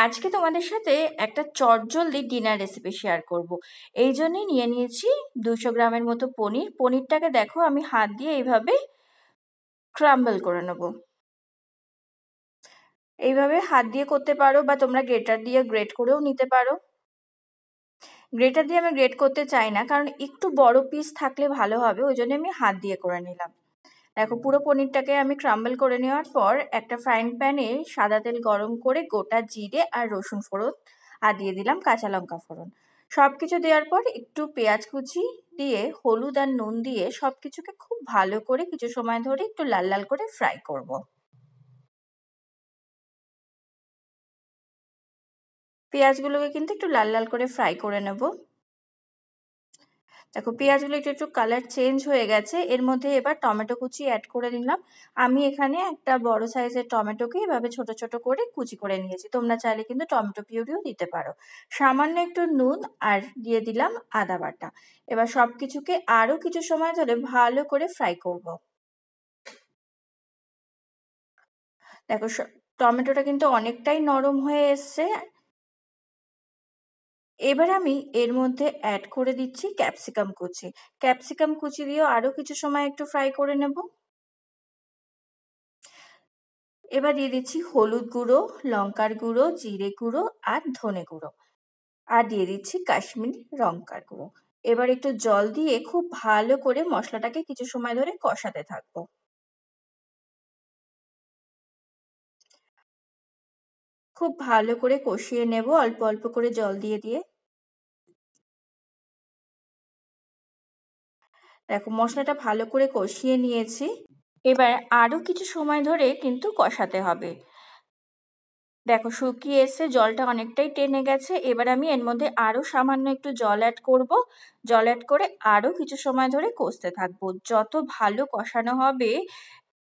আজকে তোমাদের সাথে একটা চটজলদি ডিনার রেসিপি শেয়ার করব। এই জন্যই নিয়ে নিয়েছি 200 গ্রামের মতো পনির। পনিরটাকে দেখো আমি হাত দিয়ে এইভাবে ক্রাম্বল করে নেব। এইভাবে হাত দিয়ে করতে পারো বা তোমরা গ্রেটার দিয়ে গ্রেট করেও নিতে পারো। গ্রেটার দিয়ে আমি গ্রেট করতে চাই না, কারণ একটু বড় পিস থাকলে ভালো হবে, ওই জন্য আমি হাত দিয়ে করে নিলাম। দেখো পুরো পনিরটাকে আমি ক্রাম্বল করে নেওয়ার পর একটা ফ্রাইং প্যানে সাদা তেল গরম করে গোটা জিরে আর রসুন ফোড়ন আর দিয়ে দিলাম কাঁচা লঙ্কা ফোড়ন। সব কিছু দেওয়ার পর একটু পেঁয়াজ কুচি দিয়ে হলুদ আর নুন দিয়ে সব কিছুকে খুব ভালো করে কিছু সময় ধরে একটু লাল লাল করে ফ্রাই করব। পেঁয়াজগুলোকে কিন্তু একটু লাল লাল করে ফ্রাই করে নেব। দেখো পেঁয়াজগুলো একটু একটু কালার চেঞ্জ হয়ে গেছে। এর মধ্যে এবার টমেটো কুচি অ্যাড করে নিলাম। আমি এখানে একটা বড় সাইজের টমেটোকে এভাবে ছোট ছোট করে কুচি করে নিয়েছি। তোমরা চাইলে কিন্তু টমেটো পিউরিও দিতে পারো। সামান্য একটু নুন আর দিয়ে দিলাম আদা বাটা। এবার সব কিছুকে আরও কিছু সময় ধরে ভালো করে ফ্রাই করব। দেখো টমেটোটা কিন্তু অনেকটাই নরম হয়ে এসছে। এবার আমি এর মধ্যে অ্যাড করে দিচ্ছি ক্যাপসিকাম কুচি। ক্যাপসিকাম কুচি দিয়েও আরও কিছু সময় একটু ফ্রাই করে নেব। এবার দিয়ে দিচ্ছি হলুদ গুঁড়ো, লঙ্কার গুঁড়ো, জিরে গুঁড়ো আর ধনে গুঁড়ো, আর দিয়ে দিচ্ছি কাশ্মীরি লঙ্কার গুঁড়ো। এবার একটু জল দিয়ে খুব ভালো করে মশলাটাকে কিছু সময় ধরে কষাতে থাকবো। খুব ভালো করে কষিয়ে নেব অল্প অল্প করে জল দিয়ে দিয়ে। দেখো মশলাটা ভালো করে কষিয়ে নিয়েছি। এবার আরও কিছু সময় ধরে কিন্তু কষাতে হবে। দেখো শুকিয়ে এসে জলটা অনেকটাই টেনে গেছে। এবার আমি এর মধ্যে আরও সামান্য একটু জল অ্যাড করব। জল অ্যাড করে আরও কিছু সময় ধরে কষতে থাকবো। যত ভালো কষানো হবে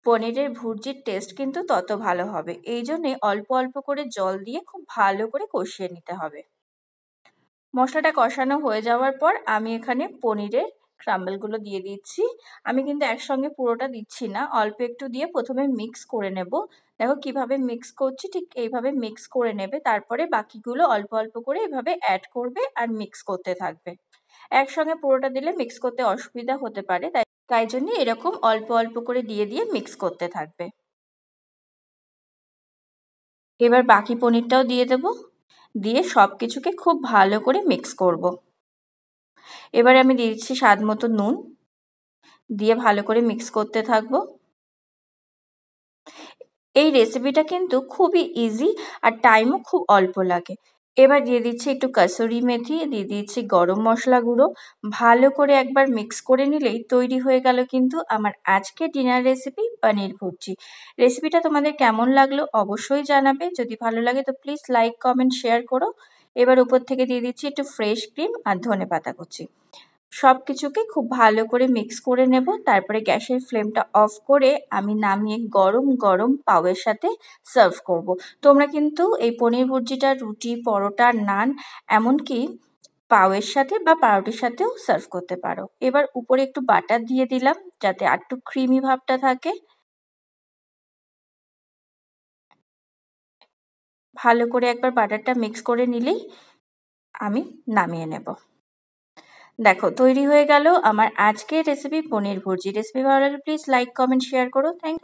পনিরের ভুর্জির টেস্ট কিন্তু তত ভালো হবে। এই জন্যে অল্প অল্প করে জল দিয়ে খুব ভালো করে কষিয়ে নিতে হবে। মশলাটা কষানো হয়ে যাওয়ার পর আমি এখানে পনিরের ক্রাম্বলগুলো দিয়ে দিচ্ছি। আমি কিন্তু একসঙ্গে পুরোটা দিচ্ছি না, অল্প একটু দিয়ে প্রথমে মিক্স করে নেব। দেখো কিভাবে মিক্স করছি, ঠিক এইভাবে মিক্স করে নেবে। তারপরে বাকিগুলো অল্প অল্প করে এভাবে অ্যাড করবে আর মিক্স করতে থাকবে। একসঙ্গে পুরোটা দিলে মিক্স করতে অসুবিধা হতে পারে, তাই জন্য এরকম অল্প অল্প করে দিয়ে দিয়ে মিক্স করতে থাকবে। এবার বাকি পনিরটাও দিয়ে দেব, দিয়ে সব কিছুকে খুব ভালো করে মিক্স করব। এবারে আমি দিয়ে দিচ্ছি স্বাদ মতো নুন, দিয়ে ভালো করে মিক্স করতে থাকবো। এই রেসিপিটা কিন্তু খুবই ইজি আর টাইমও খুব অল্প লাগে। এবার দিয়ে দিচ্ছি একটু কাসুরি মেথি, দিয়ে দিচ্ছি গরম মশলা গুঁড়ো। ভালো করে একবার মিক্স করে নিলেই তৈরি হয়ে গেল কিন্তু আমার আজকে ডিনার রেসিপি পনির ভুর্জি। রেসিপিটা তোমাদের কেমন লাগলো অবশ্যই জানাবে। যদি ভালো লাগে তো প্লিজ লাইক কমেন্ট শেয়ার করো। এবার উপর থেকে দিয়ে দিচ্ছি একটু ফ্রেশ ক্রিম আর ধনেপাতা কুচি। সব কিছুকে খুব ভালো করে মিক্স করে নেব। তারপরে গ্যাসের ফ্লেমটা অফ করে আমি নামিয়ে গরম গরম পাউয়ের সাথে সার্ভ করব। তোমরা কিন্তু এই পনির ভুর্জিটা রুটি, পরোটা, নান, এমনকি পাউয়ের সাথে বা পাউরুটির সাথেও সার্ভ করতে পারো। এবার উপরে একটু বাটার দিয়ে দিলাম যাতে একটু ক্রিমি ভাবটা থাকে। ভালো করে একবার বাটারটা মিক্স করে নিলেই আমি নামিয়ে নেব। দেখো তৈরি হয়ে গেল আমার আজকের রেসিপি পনির ভুর্জি। রেসিপি ভালো লাগলে প্লিজ লাইক কমেন্ট শেয়ার করো। থ্যাংক